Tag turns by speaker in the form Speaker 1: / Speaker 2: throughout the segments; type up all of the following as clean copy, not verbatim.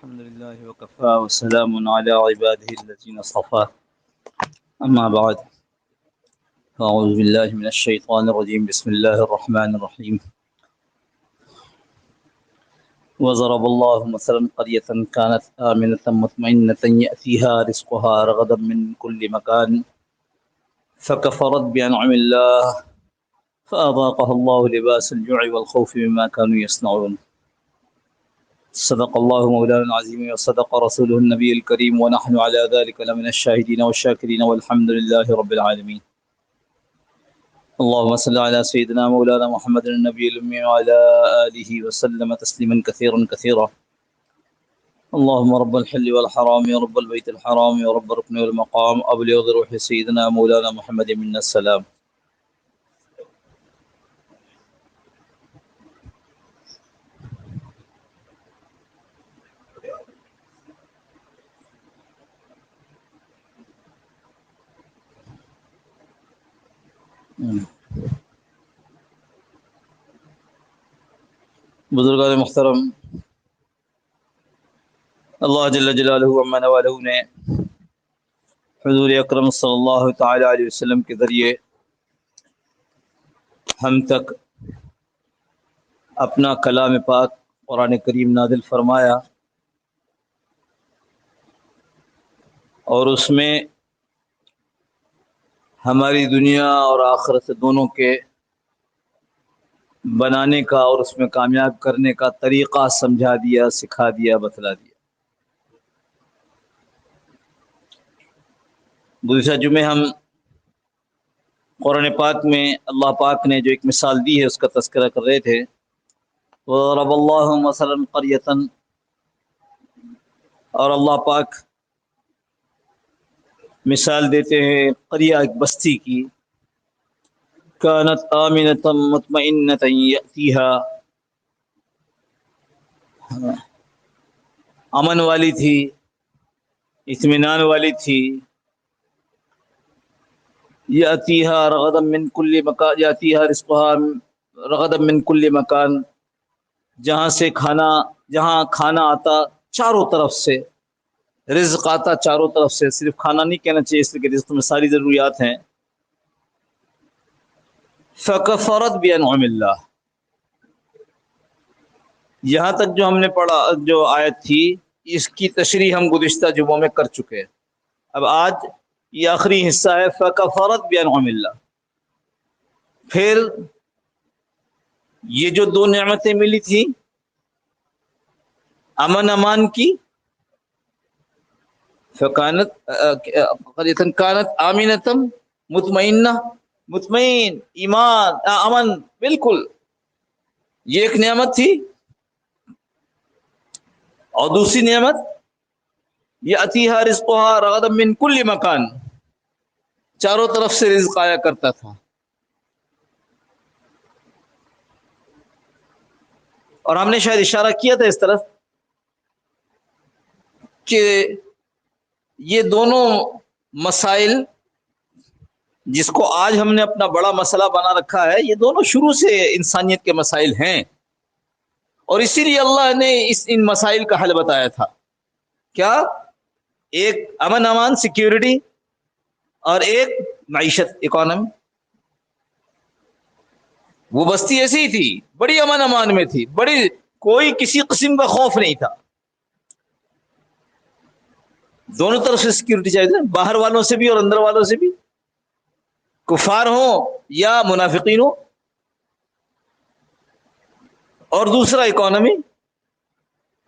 Speaker 1: الحمد لله وكفى وسلام على عباده الذين اصطفى أما بعد أعوذ بالله من الشيطان الرجيم بسم الله الرحمن الرحيم وضرب الله مثلا قرية كانت آمنة مطمئنة يأتيها رزقها رغدا من كل مكان فكفرت بأنعم الله فأذاقها الله لباس الجوع والخوف بما كانوا يصنعون صدق الله مولانا العظيم وصدق رسوله النبي الكريم ونحن على ذلك لمن الشاهدين والشاكرين والحمد لله رب العالمين اللهم صل على سيدنا مولانا محمد النبي الأمي وعلى آله وسلم تسليما كثيرا كثيرا اللهم رب الحل والحرام ورب البيت الحرام ورب الركن والمقام أبلغ روح سيدنا مولانا محمد منا السلام. بزرگان محترم، اللہ جل جلالہ عما نوالہ نے حضور اکرم صلی اللہ تعالی علیہ وسلم کے ذریعے ہم تک اپنا کلام پاک قرآن کریم نازل فرمایا، اور اس میں ہماری دنیا اور آخرت دونوں کے بنانے کا اور اس میں کامیاب کرنے کا طریقہ سمجھا دیا، سکھا دیا، بتلا دیا۔ گزشتہ جمعے ہم قرآن پاک میں اللہ پاک نے جو ایک مثال دی ہے اس کا تذکرہ کر رہے تھے۔ وَضَرَبَ اللَّهُ مَثَلًا قَرْيَةً، اور اللہ پاک مثال دیتے ہیں قریہ، ایک بستی کی، کانت آمنۃ مطمئنۃ یأتیہا، امن والی تھی، اطمینان والی تھی، یأتیہا رغدا من کل مکان، یأتیہا رزقہا رغدا من کل مکان، جہاں کھانا آتا چاروں طرف سے، رزق آتا چاروں طرف سے، صرف کھانا نہیں کہنا چاہیے، اس لیے کہ رزق میں ساری ضروریات ہیں۔ فکفرت بانعم اللہ، یہاں تک جو ہم نے پڑھا، جو آیت تھی، اس کی تشریح ہم گزشتہ جمعوں میں کر چکے ہیں۔ اب آج یہ آخری حصہ ہے، فکفرت بانعم اللہ۔ پھر یہ جو دو نعمتیں ملی تھی امن امان کی، فکانت آمنۃ مطمئنہ، مطمئن، ایمان، امن، بالکل، یہ ایک نعمت تھی۔ اور دوسری نعمت یأتیہا رزقہا رغدا من کل مکان، چاروں طرف سے رزق آیا کرتا تھا۔ اور ہم نے شاید اشارہ کیا تھا اس طرف کہ یہ دونوں مسائل جس کو آج ہم نے اپنا بڑا مسئلہ بنا رکھا ہے، یہ دونوں شروع سے انسانیت کے مسائل ہیں، اور اسی لیے اللہ نے ان مسائل کا حل بتایا تھا۔ کیا؟ ایک امن امان، سیکیورٹی، اور ایک معیشت، اکانومی۔ وہ بستی ایسی ہی تھی، بڑی امن امان میں تھی، بڑی، کوئی کسی قسم کا خوف نہیں تھا، دونوں طرف سے سیکیورٹی چاہیے تھا، باہر والوں سے بھی اور اندر والوں سے بھی، کفار ہوں یا منافقین ہوں۔ اور دوسرا اکانومی،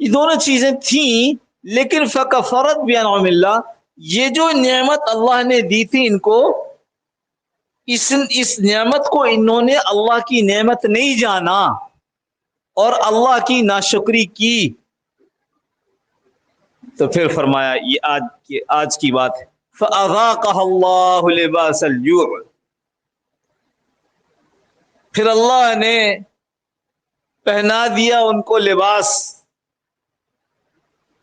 Speaker 1: یہ دونوں چیزیں تھیں، لیکن فکفرت بانعم اللہ، یہ جو نعمت اللہ نے دی تھی ان کو، اس نعمت کو انہوں نے اللہ کی نعمت نہیں جانا اور اللہ کی ناشکری کی، تو پھر فرمایا، یہ آج کی بات ہے، فَأَذَاقَهَا اللَّهُ لِبَاسَ الْجُوعِ، پھر اللہ نے پہنا دیا ان کو لباس،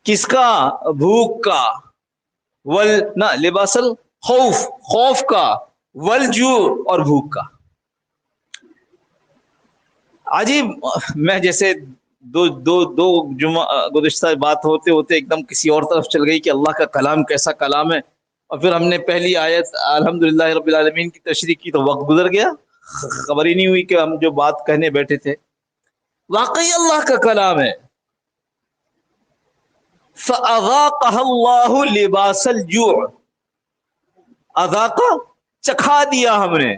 Speaker 1: کس کا؟ بھوک کا، لباس الخوف، خوف کا، والجوع، اور بھوک کا۔ عجیب، میں جیسے دو دو دو جمعہ گزشتہ بات ہوتے ہوتے ایک دم کسی اور طرف چل گئی کہ اللہ کا کلام کیسا کلام ہے، اور پھر ہم نے پہلی آیت الحمدللہ رب العالمین کی تشریح کی تو وقت گزر گیا، خبر ہی نہیں ہوئی کہ ہم جو بات کہنے بیٹھے تھے واقعی اللہ کا کلام ہے۔ فَأَذَاقَهَا اللَّهُ لِبَاسَ الْجُوعِ، اذاقہ چکھا دیا ہم نے،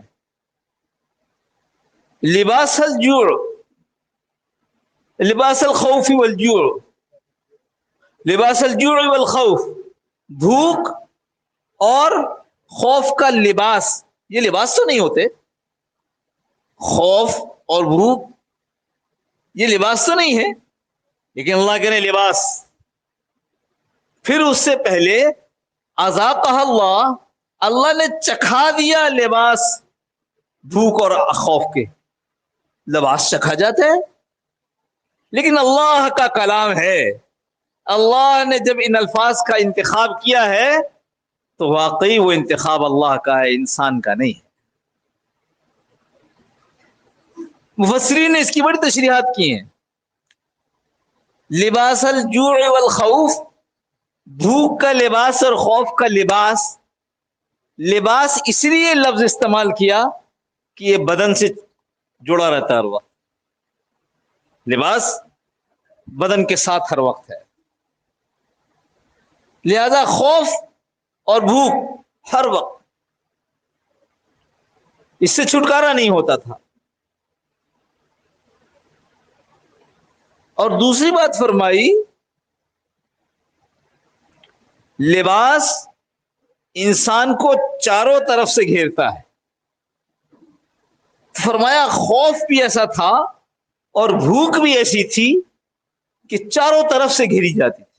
Speaker 1: لباس الجوع، لباس الخوف والجوع، لباس الجوع والخوف، بھوک اور خوف کا لباس۔ یہ لباس تو نہیں ہوتے، خوف اور بھوک یہ لباس تو نہیں ہے، لیکن اللہ کہنے لباس۔ پھر اس سے پہلے اذاقہ اللہ، اللہ نے چکھا دیا لباس بھوک اور خوف کے۔ لباس چکھا جاتا ہے، لیکن اللہ کا کلام ہے، اللہ نے جب ان الفاظ کا انتخاب کیا ہے تو واقعی وہ انتخاب اللہ کا ہے، انسان کا نہیں ہے۔ مفسرین نے اس کی بڑی تشریحات کی ہیں۔ لباس الجوع والخوف، بھوک کا لباس اور خوف کا لباس، لباس اس لیے لفظ استعمال کیا کہ یہ بدن سے جڑا رہتا ہے ہر وقت، لباس بدن کے ساتھ ہر وقت ہے، لہذا خوف اور بھوک ہر وقت، اس سے چھٹکارا نہیں ہوتا تھا۔ اور دوسری بات فرمائی، لباس انسان کو چاروں طرف سے گھیرتا ہے، فرمایا خوف بھی ایسا تھا اور بھوک بھی ایسی تھی کہ چاروں طرف سے گھیری جاتی تھی۔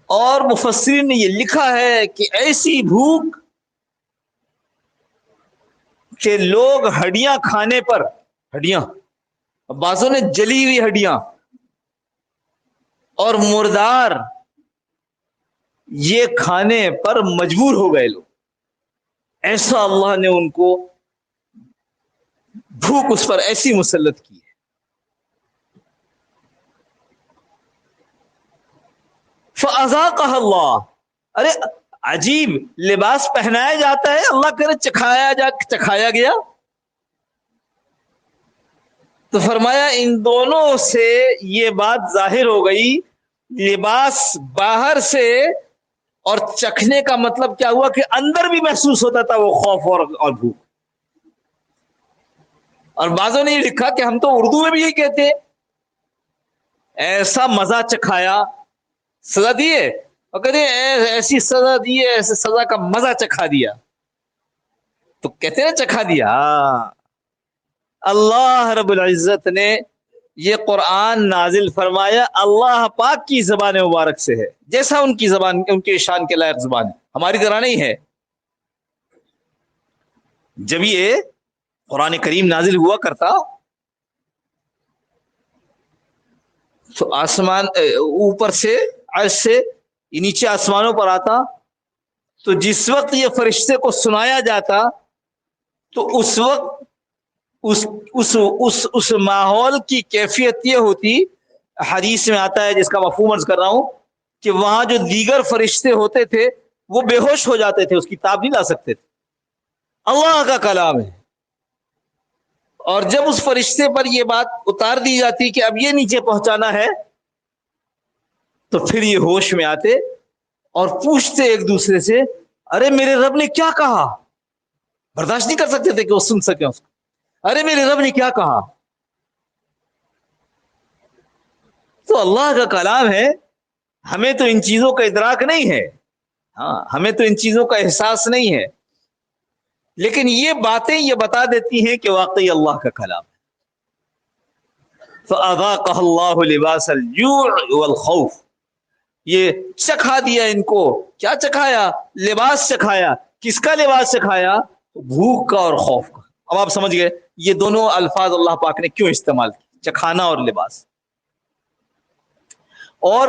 Speaker 1: اور مفسرین نے یہ لکھا ہے کہ ایسی بھوک کہ لوگ ہڈیاں کھانے پر، ہڈیاں بعضوں نے جلی ہوئی ہڈیاں اور مردار یہ کھانے پر مجبور ہو گئے لوگ، ایسا اللہ نے ان کو بھوک اس پر ایسی مسلط کی ہے۔ فَأَذَاقَهَا اللہ، ارے عجیب، لباس پہنایا جاتا ہے، اللہ کرے چکھایا گیا۔ تو فرمایا ان دونوں سے یہ بات ظاہر ہو گئی، لباس باہر سے اور چکھنے کا مطلب کیا ہوا کہ اندر بھی محسوس ہوتا تھا وہ خوف اور بھوک۔ اور بعضوں نے یہ لکھا کہ ہم تو اردو میں بھی یہی کہتے ہیں، ایسا مزہ چکھایا، سزا دیے، اور کہتے ہیں ایسی سزا دی ہے، ایسے سزا کا مزہ چکھا دیا، تو کہتے ہیں چکھا دیا۔ اللہ رب العزت نے یہ قرآن نازل فرمایا اللہ پاک کی زبان مبارک سے ہے، جیسا ان کی زبان، ان کے شان کے لائق زبان ہے، ہماری طرح نہیں ہے۔ جب یہ قرآن کریم نازل ہوا کرتا تو آسمان اوپر سے عرش سے نیچے آسمانوں پر آتا، تو جس وقت یہ فرشتے کو سنایا جاتا تو اس وقت اس ماحول کی کیفیت یہ ہوتی، حدیث میں آتا ہے جس کا مفہوم عرض کر رہا ہوں، کہ وہاں جو دیگر فرشتے ہوتے تھے وہ بے ہوش ہو جاتے تھے، اس کی تاب نہیں لا سکتے تھے، اللہ کا کلام ہے۔ اور جب اس فرشتے پر یہ بات اتار دی جاتی کہ اب یہ نیچے پہنچانا ہے، تو پھر یہ ہوش میں آتے اور پوچھتے ایک دوسرے سے، ارے میرے رب نے کیا کہا؟ برداشت نہیں کر سکتے تھے کہ وہ سن سکیں اس کو، ارے میرے رب نے کیا کہا؟ تو اللہ کا کلام ہے، ہمیں تو ان چیزوں کا ادراک نہیں ہے، ہاں ہمیں تو ان چیزوں کا احساس نہیں ہے، لیکن یہ باتیں یہ بتا دیتی ہیں کہ واقعی اللہ کا کلام ہے۔ فَأَذَاقَهَا اللَّهُ لِبَاسَ الْجُوعِ وَالْخَوْفِ، یہ چکھا دیا ان کو، کیا چکھایا؟ لباس چکھایا۔ کس کا لباس چکھایا؟ بھوک کا اور خوف کا۔ اب آپ سمجھ گئے یہ دونوں الفاظ اللہ پاک نے کیوں استعمال کی، چکھانا اور لباس۔ اور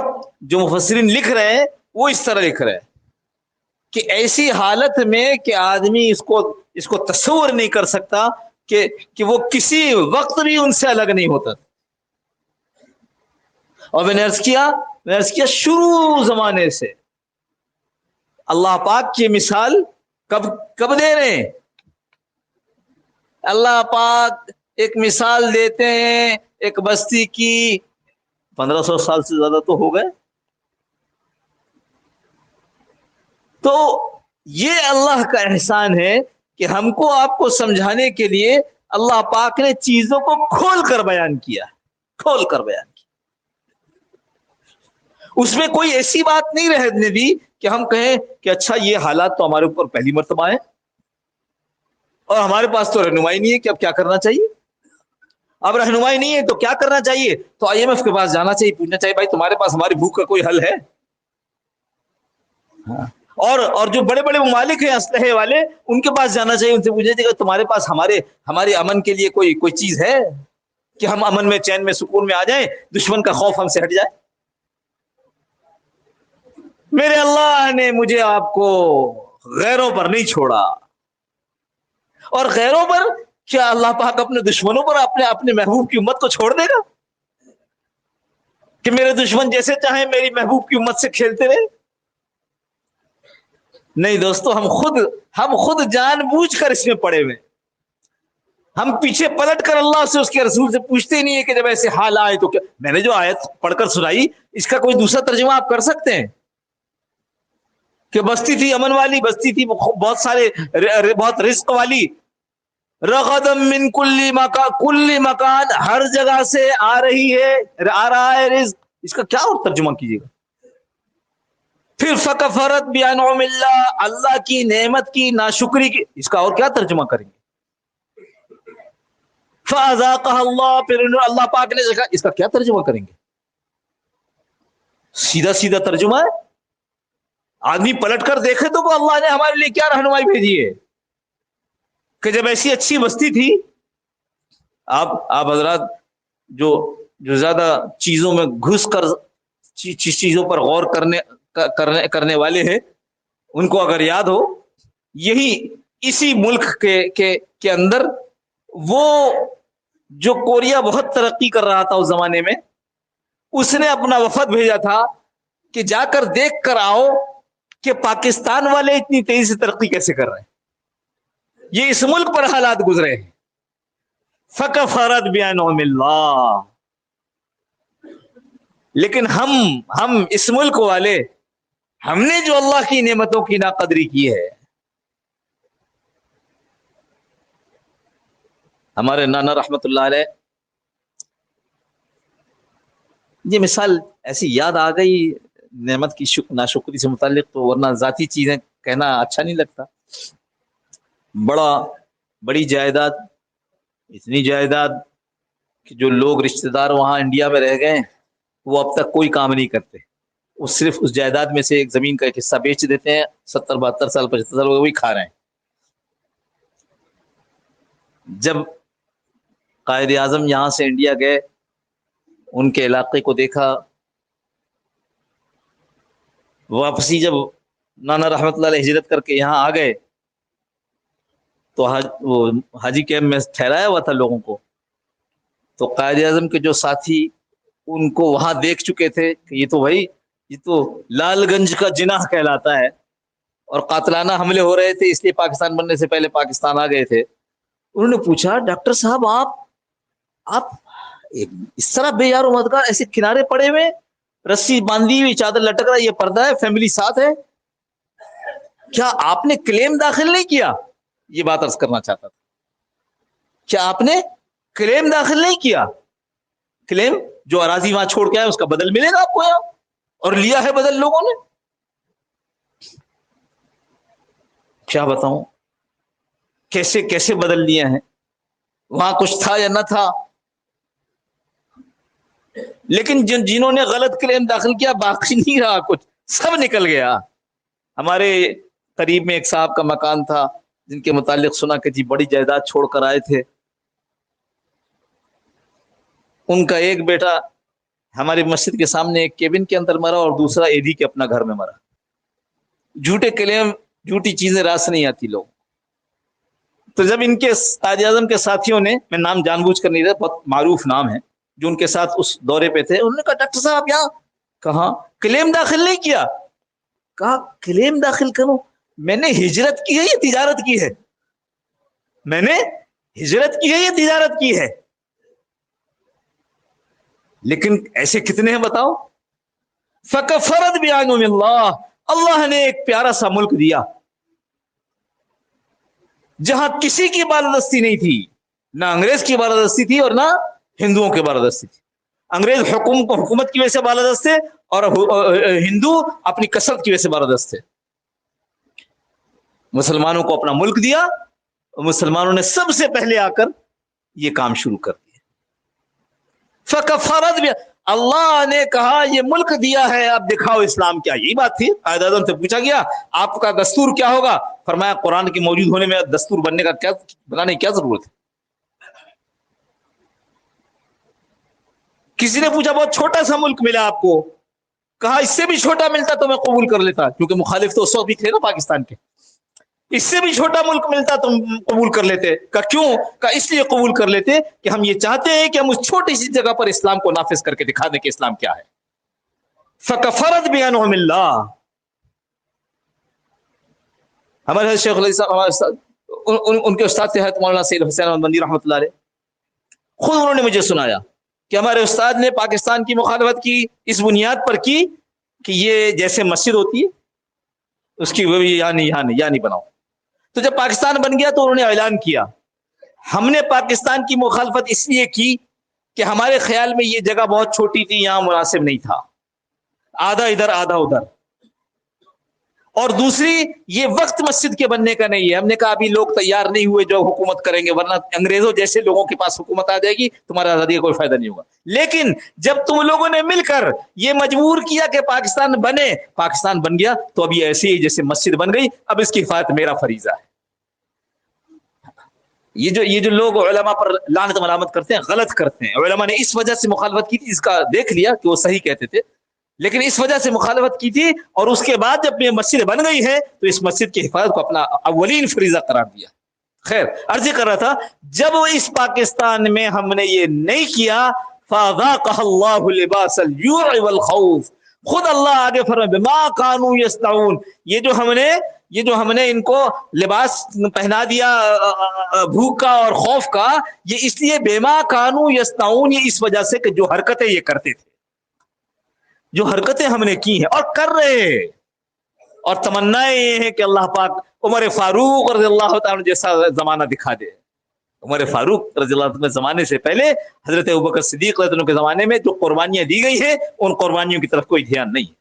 Speaker 1: جو مفسرین لکھ رہے ہیں وہ اس طرح لکھ رہے ہیں کہ ایسی حالت میں کہ آدمی اس کو اس کو تصور نہیں کر سکتا کہ وہ کسی وقت بھی ان سے الگ نہیں ہوتا. اور میں نے عرض کیا شروع زمانے سے اللہ پاک کی مثال کب دے رہے ہیں؟ اللہ پاک ایک مثال دیتے ہیں ایک بستی کی 1500 سال سے زیادہ تو ہو گئے. تو یہ اللہ کا احسان ہے کہ ہم کو آپ کو سمجھانے کے لیے اللہ پاک نے چیزوں کو کھول کر بیان کیا. اس میں کوئی ایسی بات نہیں رہنے دی کہ ہم کہیں کہ اچھا یہ حالات تو ہمارے اوپر پہلی مرتبہ ہے اور ہمارے پاس تو رہنمائی نہیں ہے کہ اب کیا کرنا چاہیے. اب رہنمائی نہیں ہے تو کیا کرنا چاہیے؟ تو IMF کے پاس جانا چاہیے, پوچھنا چاہیے بھائی تمہارے پاس ہماری بھوک کا کوئی حل ہے؟ اور جو بڑے بڑے ممالک ہیں اسلحے والے, ان کے پاس جانا چاہیے, ان سے پوچھنا چاہیے تمہارے پاس ہمارے امن کے لیے کوئی چیز ہے کہ ہم امن میں چین میں سکون میں آ جائیں, دشمن کا خوف ہم سے ہٹ جائے. میرے اللہ نے مجھے آپ کو غیروں پر نہیں چھوڑا. اور غیروں پر کیا اللہ پاک اپنے دشمنوں پر اپنے محبوب کی امت کو چھوڑ دے گا کہ میرے دشمن جیسے چاہیں میری محبوب کی امت سے کھیلتے رہے؟ نہیں دوستو, ہم خود جان بوجھ کر اس میں پڑے ہوئے. ہم پیچھے پلٹ کر اللہ سے اس کے رسول سے پوچھتے ہی نہیں ہے کہ جب ایسے حال آئے تو کیا. میں نے جو آیت پڑھ کر سنائی اس کا کوئی دوسرا ترجمہ آپ کر سکتے ہیں کہ بستی تھی امن والی, بستی تھی بہت رزق والی, رغدم من کل مکان, ہر جگہ سے آ رہا ہے رزق. اس کا کیا اور ترجمہ کیجیے گا؟ پھر فکفرت بانعم اللہ, اللہ کی نعمت کی ناشکری کی, اس کا اور کیا ترجمہ کریں گے؟ فاذاقها اللہ, پھر اللہ پاک نے دیکھا, اس کا کیا ترجمہ کریں گے؟ سیدھا ترجمہ ہے. آدمی پلٹ کر دیکھے تو اللہ نے ہمارے لیے کیا رہنمائی بھیجی ہے کہ جب ایسی اچھی بستی تھی. آپ حضرات جو زیادہ چیزوں میں گھس کر چیزوں پر غور کرنے والے ہیں, ان کو اگر یاد ہو, اسی ملک کے اندر وہ جو کوریا بہت ترقی کر رہا تھا اس زمانے میں, اس نے اپنا وفد بھیجا تھا کہ جا کر دیکھ کر آؤ کہ پاکستان والے اتنی تیزی سے ترقی کیسے کر رہے ہیں. یہ اس ملک پر حالات گزرے ہیں. فکفرت بانعم اللہ. لیکن ہم اس ملک والے, ہم نے جو اللہ کی نعمتوں کی ناقدری کی ہے. ہمارے نانا رحمت اللہ علیہ, یہ مثال ایسی یاد آ گئی نعمت کی ناشکری سے متعلق, تو ورنہ ذاتی چیزیں کہنا اچھا نہیں لگتا. بڑی جائیداد, اتنی جائیداد کہ جو لوگ رشتہ دار وہاں انڈیا میں رہ گئے وہ اب تک کوئی کام نہیں کرتے. وہ صرف اس جائیداد میں سے ایک زمین کا ایک حصہ بیچ دیتے ہیں, 70-72 سال 75 سال وہی کھا رہے ہیں. جب قائد اعظم یہاں سے انڈیا گئے, ان کے علاقے کو دیکھا, واپسی جب نانا رحمت اللہ علیہ ہجرت کر کے یہاں آ گئے تو وہ حاجی کیمپ میں ٹھہرایا ہوا تھا لوگوں کو, تو قائد اعظم کے جو ساتھی ان کو وہاں دیکھ چکے تھے کہ یہ تو لال گنج کا جناح کہلاتا ہے, اور قاتلانہ حملے ہو رہے تھے, اس لیے پاکستان بننے سے پہلے پاکستان آ گئے تھے. انہوں نے پوچھا, ڈاکٹر صاحب آپ اس طرح بے یار و مددگار ایسے کنارے پڑے ہوئے, رسی باندھی ہوئی, چادر لٹک رہا ہے, یہ پردہ ہے, فیملی ساتھ ہے, کیا آپ نے کلیم داخل نہیں کیا؟ یہ بات عرض کرنا چاہتا تھا. کیا آپ نے کلیم داخل نہیں کیا؟ کلیم جو اراضی وہاں چھوڑ کے آئے اس کا بدل ملے گا آپ کو یہاں, اور لیا ہے بدل لوگوں نے. کیا بتاؤں کیسے بدل لیے ہیں, وہاں کچھ تھا یا نہ تھا. لیکن جنہوں نے غلط کلیم داخل کیا باقی نہیں رہا کچھ, سب نکل گیا. ہمارے قریب میں ایک صاحب کا مکان تھا جن کے متعلق سنا کہ جی بڑی جائیداد چھوڑ کر آئے تھے. ان کا ایک بیٹا ہماری مسجد کے سامنے ایک کیبن کے اندر مرا, اور دوسرا ایدھی کے اپنا گھر میں مرا. جھوٹے کلیم, جھوٹی چیزیں راس نہیں آتی لوگ. تو جب ان کے قائد اعظم کے ساتھیوں نے، میں نام جان بوجھ کر نہیں رہا، بہت معروف نام ہے، جو ان کے ساتھ اس دورے پہ تھے، انہوں نے کہا ڈاکٹر صاحب یہاں کہاں کلیم داخل نہیں کیا. کہا کلیم داخل کروں؟ میں نے ہجرت کی ہے یا تجارت کی ہے؟ میں نے ہجرت کی ہے یا تجارت کی ہے؟ لیکن ایسے کتنے ہیں بتاؤ. فکفرت بِأَنْعُمِ اللَّهِ، اللہ نے ایک پیارا سا ملک دیا جہاں کسی کی بالادستی نہیں تھی، نہ انگریز کی بالادستی تھی اور نہ ہندوؤں کی بالادستی تھی. انگریز حکومت کی وجہ سے بالادست تھے اور ہندو اپنی کثرت کی وجہ سے بالادست تھے. مسلمانوں کو اپنا ملک دیا، مسلمانوں نے سب سے پہلے آ کر یہ کام شروع کر دیا. فکفرت بھی، اللہ نے کہا یہ ملک دیا ہے، اب دکھاؤ اسلام کیا. یہی بات تھی. قائد اعظم سے پوچھا گیا آپ کا دستور کیا ہوگا؟ فرمایا قرآن کے موجود ہونے میں دستور بننے کا کیا بنانے کی کیا ضرورت ہے. کسی نے پوچھا بہت چھوٹا سا ملک ملا آپ کو، کہا اس سے بھی چھوٹا ملتا تو میں قبول کر لیتا، کیونکہ مخالف تو اس وقت بھی تھے نا پاکستان کے. اس سے بھی چھوٹا ملک ملتا تو قبول کر لیتے. کہ کیوں؟ کہ اس لیے قبول کر لیتے کہ ہم یہ چاہتے ہیں کہ ہم اس چھوٹی سی جگہ پر اسلام کو نافذ کر کے دکھا دیں کہ اسلام کیا ہے. فکفرت بِأَنْعُمِ اللَّهِ. ہمارے شیخ ان کے استاد تھے حضرت مولانا سید حسین احمد مدنی رحمۃ اللہ علیہ. خود انہوں نے مجھے سنایا کہ ہمارے استاد نے پاکستان کی مخالفت کی اس بنیاد پر کی کہ یہ جیسے مسجد ہوتی ہے اس کی وہ یہاں نہیں بناؤ. تو جب پاکستان بن گیا تو انہوں نے اعلان کیا ہم نے پاکستان کی مخالفت اس لیے کی کہ ہمارے خیال میں یہ جگہ بہت چھوٹی تھی، یہاں مناسب نہیں تھا، آدھا ادھر آدھا ادھر. اور دوسری یہ وقت مسجد کے بننے کا نہیں ہے. ہم نے کہا ابھی لوگ تیار نہیں ہوئے جو حکومت کریں گے، ورنہ انگریزوں جیسے لوگوں کے پاس حکومت آ جائے گی، تمہارا آزادی کا کوئی فائدہ نہیں ہوگا. لیکن جب تم لوگوں نے مل کر یہ مجبور کیا کہ پاکستان بنے، پاکستان بن گیا، تو ابھی ایسے ہی جیسے مسجد بن گئی، اب اس کی حفاظت میرا فریضہ ہے. یہ جو لوگ علماء پر لعنت ملامت کرتے ہیں غلط کرتے ہیں. علماء نے اس وجہ سے مخالفت کی تھی، اس کا دیکھ لیا کہ وہ صحیح کہتے تھے، لیکن اس وجہ سے مخالفت کی تھی، اور اس کے بعد جب یہ مسجد بن گئی ہے تو اس مسجد کی حفاظت کو اپنا اولین فریضہ قرار دیا. خیر عرض کر رہا تھا جب اس پاکستان میں ہم نے یہ نہیں کیا، فَذَاقَهَا اللَّهُ لِبَاسَ الْجُوعِ وَالْخَوْفِ، خود اللہ آگے فرمائے بِمَا كَانُوا يَصْنَعُونَ، یہ جو ہم نے ان کو لباس پہنا دیا بھوک کا اور خوف کا، یہ اس لیے بِمَا كَانُوا يَصْنَعُونَ، یہ اس وجہ سے کہ جو حرکتیں یہ کرتے تھے، جو حرکتیں ہم نے کی ہیں اور کر رہے ہیں. اور تمنا یہ ہے کہ اللہ پاک عمر فاروق رضی اللہ تعالیٰ جیسا زمانہ دکھا دے. عمر فاروق رضی اللہ عنہ کے زمانے سے پہلے حضرت ابوبکر صدیق رضی اللہ عنہ کے زمانے میں جو قربانیاں دی گئی ہیں ان قربانیوں کی طرف کوئی دھیان نہیں ہے.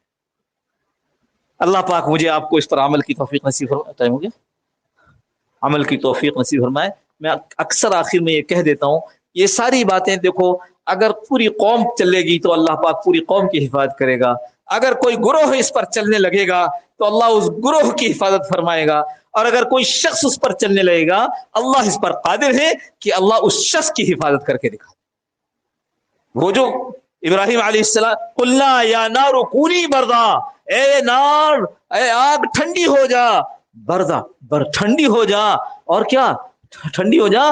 Speaker 1: اللہ پاک مجھے آپ کو اس پر عمل کی توفیق نصیب فرمائے. ٹائم ہو گیا؟ عمل کی توفیق نصیب فرمائے. میں اکثر آخر میں یہ کہہ دیتا ہوں، یہ ساری باتیں دیکھو اگر پوری قوم چلے گی تو اللہ پاک پوری قوم کی حفاظت کرے گا. اگر کوئی گروہ اس پر چلنے لگے گا تو اللہ اس گروہ کی حفاظت فرمائے گا، اور اگر کوئی شخص اس پر چلنے لگے گا اللہ اس پر قادر ہے کہ اللہ اس شخص کی حفاظت کر کے دکھا. وہ جو ابراہیم علیہ السلام قلنا یا نار کونی بردا، اے نار اے آگ ٹھنڈی ہو جا، بردا ٹھنڈی ہو جا، اور کیا ٹھنڈی ہو جا،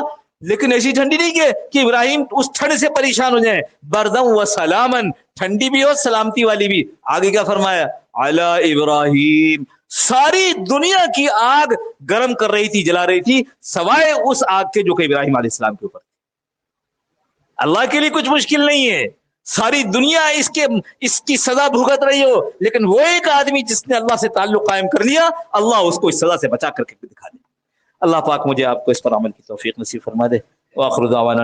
Speaker 1: لیکن ایسی ٹھنڈی نہیں کہ ابراہیم اس ٹھنڈ سے پریشان ہو جائیں. بردم و سلامن، ٹھنڈی بھی ہو سلامتی والی بھی. آگے کیا فرمایا؟ علی ابراہیم، ساری دنیا کی آگ گرم کر رہی تھی، جلا رہی تھی، سوائے اس آگ کے جو کہ ابراہیم علیہ السلام کے اوپر. اللہ کے لیے کچھ مشکل نہیں ہے، ساری دنیا اس کی سزا بھگت رہی ہو، لیکن وہ ایک آدمی جس نے اللہ سے تعلق قائم کر لیا، اللہ اس کو اس سزا سے بچا کر کے دکھا دے. اللہ پاک مجھے آپ کو اس پر عمل کی توفیق نصیب فرما دے. وآخر دعوانا